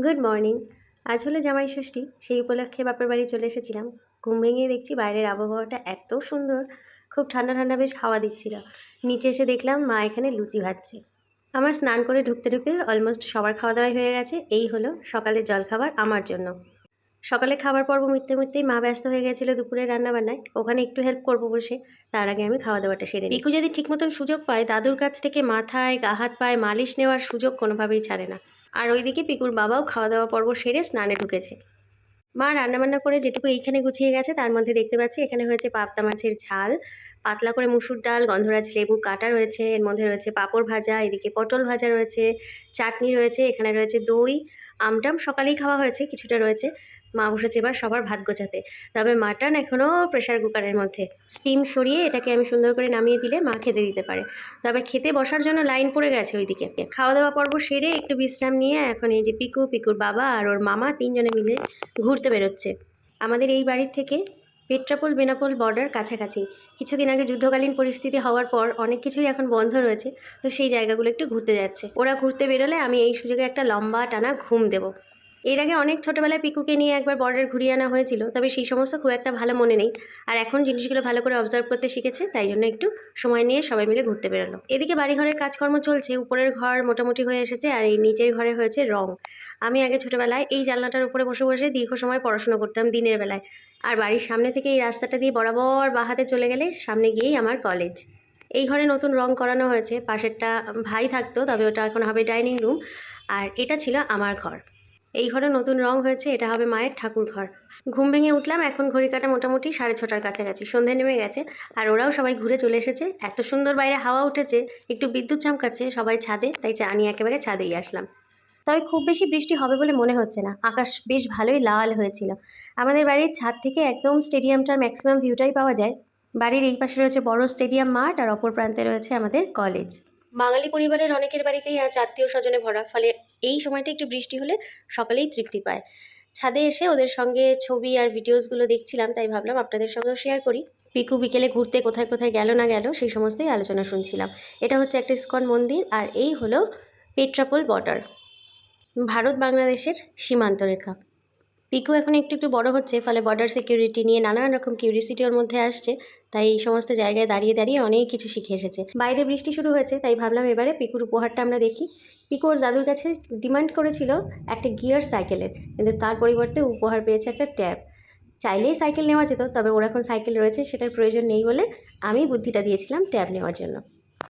Good morning. আজ হলো জামাই ষষ্ঠী, সেই উপলক্ষে বাপের বাড়ি চলে এসেছিলাম। ঘুম ভেঙে দেখছি বাইরের আবহাওয়াটা এত সুন্দর, খুব ঠান্ডা ঠান্ডা বেশ হাওয়া দিচ্ছিল। নিচে এসে দেখলাম মা এখানে লুচি ভাজছে। আমার স্নান করে ঢুকতে ঢুকতে অলমোস্ট সবার খাওয়া দাওয়াই হয়ে গেছে। এই হলো সকালের জলখাবার আমার জন্য। সকালে খাবার পর্ব মিটতে মিটতেই মা ব্যস্ত হয়ে গেছিলো দুপুরে রান্নাবান্নায়, ওখানে একটু হেল্প করবো বসে। তার আগে আমি খাওয়া দাওয়াটা সেরে নিই। পিকু যদি ঠিক মতন সুযোগ পায়, দাদুর কাছ থেকে মাথায় গা হাত পায়ে মালিশ নেওয়ার সুযোগ কোনোভাবেই ছাড়ে না। আর ওইদিকে পিকুর বাবাও খাওয়া দাওয়া পর্ব সেরে স্নানে ঢুকেছে। মা রান্নাবান্না করে যেটুকু এইখানে গুছিয়ে গেছে তার মধ্যে দেখতে পাচ্ছি এখানে হয়েছে পাবদা মাছের ঝাল, পাতলা করে মুসুর ডাল, গন্ধরাজ লেবু কাটা রয়েছে, এর মধ্যে রয়েছে পাঁপড় ভাজা, এদিকে পটল ভাজা রয়েছে, চাটনি রয়েছে, এখানে রয়েছে দই, আমটাম সকালেই খাওয়া হয়েছে, কিছুটা রয়েছে। মা বসেছে এবার সবার ভাত গোছাতে। তবে মাটন এখনও প্রেশার কুকারের মধ্যে, স্টিম সরিয়ে এটাকে আমি সুন্দর করে নামিয়ে দিলে মা খেতে দিতে পারে। তবে খেতে বসার জন্য লাইন পড়ে গেছে ওইদিকে। খাওয়া দাওয়া পর্ব সেরে একটু বিশ্রাম নিয়ে এখন এই যে পিকু, পিকুর বাবা আর ওর মামা তিনজনে মিলে ঘুরতে বেরোচ্ছে। আমাদের এই বাড়ির থেকে পেট্রাপোল বেনাপোল বর্ডার কাছাকাছি। কিছুদিন আগে যুদ্ধকালীন পরিস্থিতি হওয়ার পর অনেক কিছুই এখন বন্ধ রয়েছে, তো সেই জায়গাগুলো একটু ঘুরতে যাচ্ছে। ওরা ঘুরতে বেরোলে আমি এই সুযোগে একটা লম্বা টানা ঘুম দেবো। এর আগে অনেক ছোটোবেলায় পিকুকে নিয়ে একবার বর্ডার ঘুরিয়ে আনা হয়েছিল, তবে সেই সমস্ত খুব একটা ভালো মনে নেই। আর এখন জিনিসগুলো ভালো করে অবজার্ভ করতে শিখেছে, তাই জন্য একটু সময় নিয়ে সবাই মিলে ঘুরতে বেরোলো। এদিকে বাড়িঘরের কাজকর্ম চলছে, উপরের ঘর মোটামুটি হয়ে এসেছে আর এই নিচের ঘরে হয়েছে রং। আমি আগে ছোটোবেলায় এই জানলাটার উপরে বসে বসে দীর্ঘ সময় পড়াশোনা করতাম দিনের বেলায়। আর বাড়ির সামনে থেকে এই রাস্তাটা দিয়ে বরাবর বাহাতে চলে গেলে সামনে গিয়েই আমার কলেজ। এই ঘরে নতুন রং করানো হয়েছে, পাশেরটা ভাই থাকতো, তবে ওটা এখন হবে ডাইনিং রুম। আর এটা ছিল আমার ঘর। এই ঘরে নতুন রং হয়েছে, এটা হবে মায়ের ঠাকুর ঘর। ঘুম ভেঙে উঠলাম, এখন ঘড়ি কাটা মোটামুটি 6:30টার কাছাকাছি, সন্ধে নেমে গেছে। আর ওরাও সবাই ঘুরে চলে এসেছে। এত সুন্দর বাইরে হাওয়া উঠেছে, একটু বিদ্যুৎ চমকাচ্ছে, সবাই ছাদে, তাই আমি একেবারে ছাদেই আসলাম। তবে খুব বেশি বৃষ্টি হবে বলে মনে হচ্ছে না, আকাশ বেশ ভালোই লাল হয়েছিল। আমাদের বাড়ির ছাদ থেকে একদম স্টেডিয়ামটার ম্যাক্সিমাম ভিউটাই পাওয়া যায়। বাড়ির এই পাশে রয়েছে বড় স্টেডিয়াম মাঠ, আর অপর প্রান্তে রয়েছে আমাদের কলেজ। বাঙালি পরিবারের অনেকের বাড়িতেই আজ আত্মীয় স্বজনে ভরা, ফলে এই সময়টা একটু বৃষ্টি হলে সকলেই তৃপ্তি পায়। ছাদে এসে ওদের সঙ্গে ছবি আর ভিডিওসগুলো দেখছিলাম, তাই ভাবলাম আপনাদের সঙ্গেও শেয়ার করি। পিকু বিকেলে ঘুরতে কোথায় কোথায় গেল না গেল সেই সমস্তই আলোচনা শুনছিলাম। এটা হচ্ছে একটা ইসকন মন্দির, আর এই হলো পেট্রাপোল বর্ডার, ভারত বাংলাদেশের সীমান্ত রেখা। পিকু এখন একটু একটু বড় হচ্ছে, ফলে বর্ডার সিকিউরিটি নিয়ে নানান রকম কিউরিসিটি ওর মধ্যে আসছে, তাই এই সমস্ত জায়গায় দাঁড়িয়ে দাঁড়িয়ে অনেক কিছু শিখে এসেছে। বাইরে বৃষ্টি শুরু হয়েছে, তাই ভাবলাম এবারে পিকুর উপহারটা আমরা দেখি। পিকু ওর দাদুর কাছে ডিমান্ড করেছিল একটা গিয়ার সাইকেলের, কিন্তু তার পরিবর্তে উপহার পেয়েছে একটা ট্যাব। চাইলেই সাইকেল নেওয়া যেত, তবে ওর এখন সাইকেল রয়েছে, সেটার প্রয়োজন নেই বলে আমি বুদ্ধিটা দিয়েছিলাম ট্যাব নেওয়ার জন্য।